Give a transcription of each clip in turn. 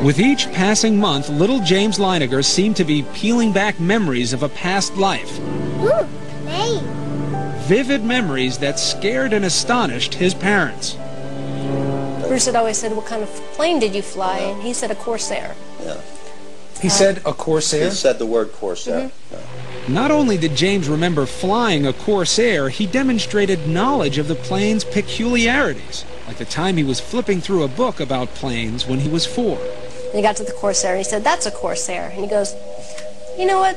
With each passing month, little James Leiniger seemed to be peeling back memories of a past life. Ooh, hey. Vivid memories that scared and astonished his parents. Bruce had always said, "What kind of plane did you fly?" And he said, "A Corsair." Yeah. He said a Corsair? He said the word Corsair. Mm-hmm. Not only did James remember flying a Corsair, he demonstrated knowledge of the plane's peculiarities, like the time he was flipping through a book about planes when he was 4. And he got to the Corsair, and he said, "That's a Corsair." And he goes, "You know what?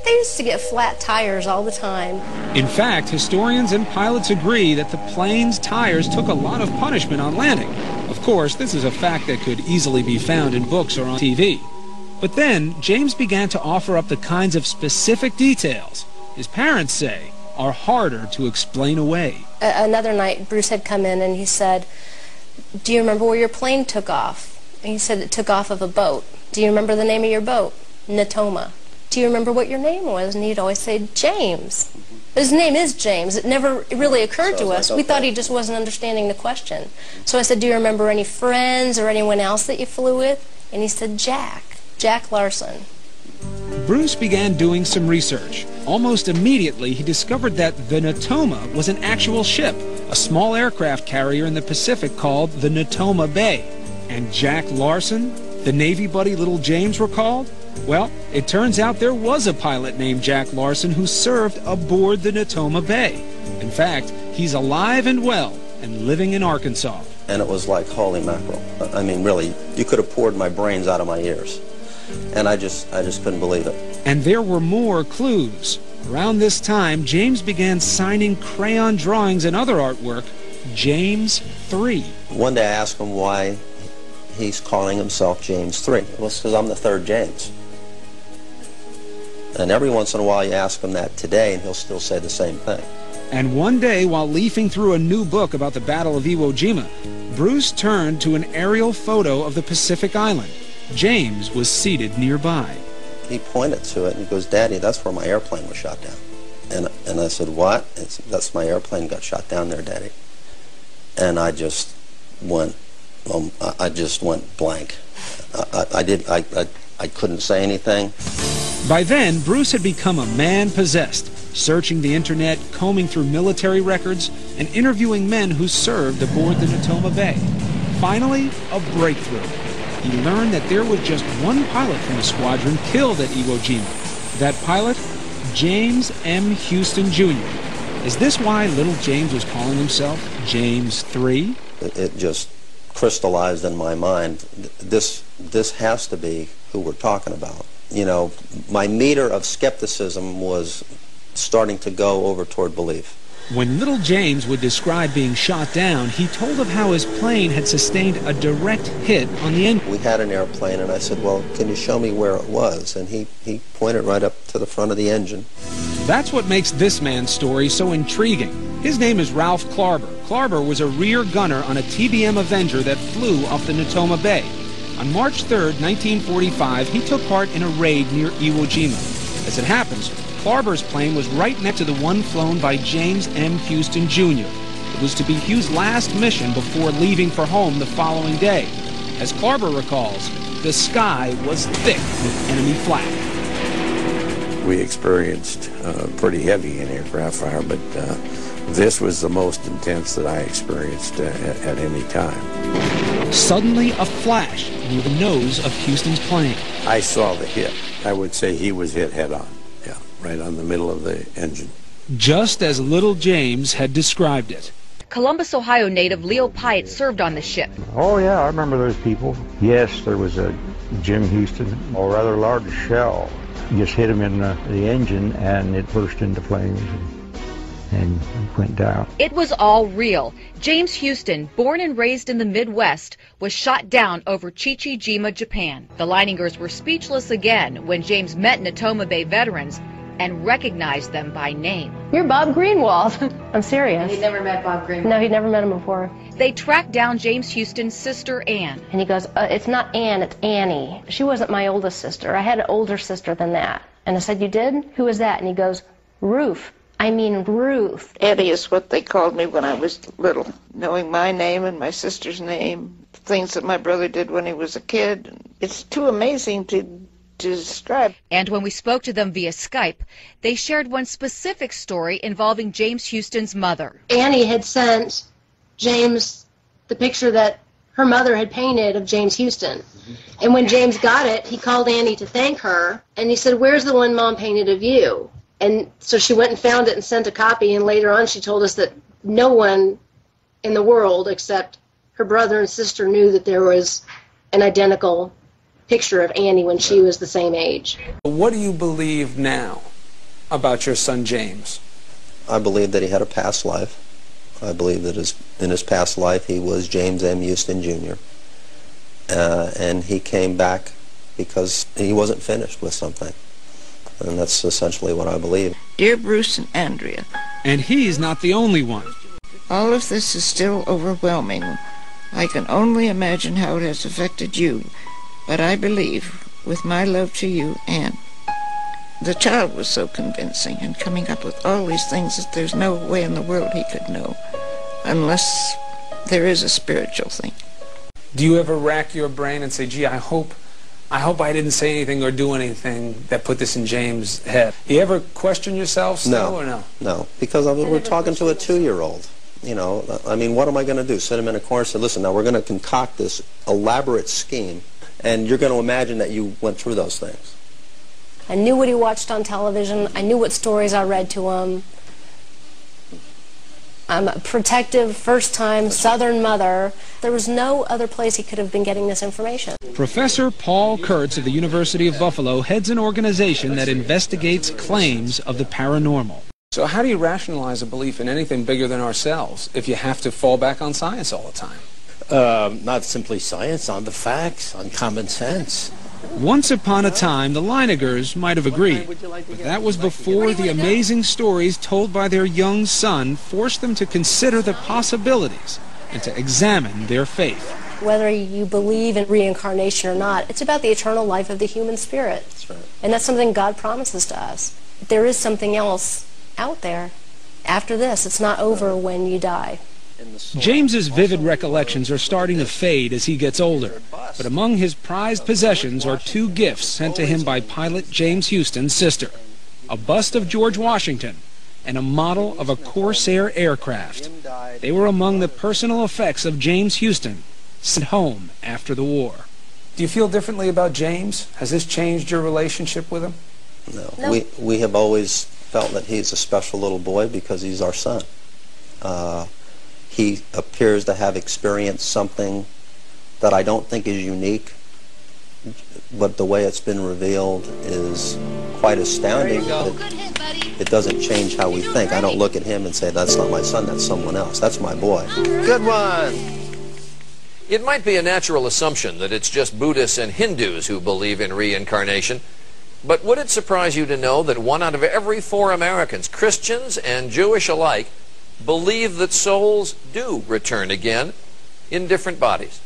They used to get flat tires all the time." In fact, historians and pilots agree that the plane's tires took a lot of punishment on landing. Of course, this is a fact that could easily be found in books or on TV. But then, James began to offer up the kinds of specific details his parents say are harder to explain away. Another night, Bruce had come in and he said, "Do you remember where your plane took off?" And he said, "It took off of a boat." "Do you remember the name of your boat?" "Natoma." "Do you remember what your name was?" And he'd always say, "James." His name is James. It never really occurred to us. We thought he just wasn't understanding the question. So I said, "Do you remember any friends or anyone else that you flew with?" And he said, Jack Larson. Bruce began doing some research. Almost immediately, he discovered that the Natoma was an actual ship, a small aircraft carrier in the Pacific called the Natoma Bay. And Jack Larson, the Navy buddy little James recalled? Well, it turns out there was a pilot named Jack Larson who served aboard the Natoma Bay. In fact, he's alive and well and living in Arkansas. And it was like, holy mackerel. I mean, really, you could have poured my brains out of my ears. And I just couldn't believe it. And there were more clues. Around this time, James began signing crayon drawings and other artwork, James 3. One day I asked him why he's calling himself James 3. It was because I'm the third James. And every once in a while you ask him that today, and he'll still say the same thing. And one day, while leafing through a new book about the Battle of Iwo Jima, Bruce turned to an aerial photo of the Pacific Island. James was seated nearby. He pointed to it and he goes, "Daddy, that's where my airplane was shot down." And I said, "What?" "That's my airplane got shot down there, Daddy." And I just went blank. I couldn't say anything. By then, Bruce had become a man possessed, searching the internet, combing through military records, and interviewing men who served aboard the Natoma Bay. Finally, a breakthrough. He learned that there was just one pilot from the squadron killed at Iwo Jima. That pilot, James M. Houston, Jr. Is this why little James was calling himself James 3? It just crystallized in my mind. This has to be who we're talking about. You know, my meter of skepticism was starting to go over toward belief. When little James would describe being shot down, he told of how his plane had sustained a direct hit on the engine. We had an airplane, and I said, "Well, can you show me where it was?" And he pointed right up to the front of the engine. That's what makes this man's story so intriguing. His name is Ralph Klarber. Klarber was a rear gunner on a TBM Avenger that flew off the Natoma Bay. On March 3rd, 1945, he took part in a raid near Iwo Jima. As it happens, Klarber's plane was right next to the one flown by James M. Houston, Jr. It was to be Hugh's last mission before leaving for home the following day. As Klarber recalls, the sky was thick with enemy flak. We experienced pretty heavy in-aircraft fire, but this was the most intense that I experienced at any time. Suddenly, a flash near the nose of Houston's plane. I saw the hit. I would say he was hit head-on. Yeah, right on the middle of the engine. Just as little James had described it. Columbus, Ohio native Leo Pyatt served on the ship. Oh, yeah, I remember those people. Yes, there was a Jim Houston, a rather large shell. Just hit him in the engine, and it burst into flames and went down. It was all real. James Houston, born and raised in the Midwest, was shot down over Chichi-jima, Japan. The Leiningers were speechless again when James met Natoma Bay veterans and recognized them by name. "You're Bob Greenwald." I'm serious. He'd never met Bob Greenwald. No, he'd never met him before. They tracked down James Houston's sister, Ann. And he goes, "It's not Ann, it's Annie. She wasn't my oldest sister. I had an older sister than that." And I said, "You did? Who was that?" And he goes, "Ruth. Ruth." Eddie is what they called me when I was little. Knowing my name and my sister's name, things that my brother did when he was a kid. It's too amazing to describe. And when we spoke to them via Skype, they shared one specific story involving James Houston's mother. Annie had sent James the picture that her mother had painted of James Houston. And when James got it, he called Annie to thank her, and he said, "Where's the one Mom painted of you?" And so she went and found it and sent a copy, and later on she told us that no one in the world except her brother and sister knew that there was an identical picture of Annie when she was the same age. What do you believe now about your son James? I believe that he had a past life. I believe that in his past life he was James M. Houston Jr. And he came back because he wasn't finished with something. And that's essentially what I believe. Dear Bruce and Andrea, And he's not the only one. all of this is still overwhelming. I can only imagine how it has affected you, but I believe, with my love to you, Anne. The child was so convincing and coming up with all these things that there's no way in the world he could know, unless there is a spiritual thing. Do you ever rack your brain and say, gee, I hope I didn't say anything or do anything that put this in James' head? Do you ever question yourself still or no? No, because we're talking to a 2-year-old. You know, I mean, what am I going to do? Sit him in a corner and say, listen, now we're going to concoct this elaborate scheme, and you're going to imagine that you went through those things. I knew what he watched on television. I knew what stories I read to him. I'm a protective, first-time Southern mother. There was no other place he could have been getting this information. Professor Paul Kurtz of the University of Buffalo heads an organization that investigates claims of the paranormal. So how do you rationalize a belief in anything bigger than ourselves if you have to fall back on science all the time? Not simply science, on the facts, on common sense. Once upon a time, the Leinigers might have agreed, but that was before the amazing stories told by their young son forced them to consider the possibilities and to examine their faith. Whether you believe in reincarnation or not, it's about the eternal life of the human spirit. That's right. And that's something God promises to us. There is something else out there after this. It's not over when you die. James's vivid recollections are starting to fade as he gets older, but among his prized possessions are 2 gifts sent to him by pilot James Houston's sister, a bust of George Washington and a model of a Corsair aircraft. They were among the personal effects of James Houston, sent home after the war. Do you feel differently about James? Has this changed your relationship with him? No. We have always felt that he's a special little boy because he's our son. He appears to have experienced something that I don't think is unique, but the way it's been revealed is quite astounding. It doesn't change how we think. I don't look at him and say, that's not my son, that's someone else. That's my boy. Good one! It might be a natural assumption that it's just Buddhists and Hindus who believe in reincarnation, but would it surprise you to know that 1 out of every 4 Americans, Christians and Jewish alike, believe that souls do return again in different bodies?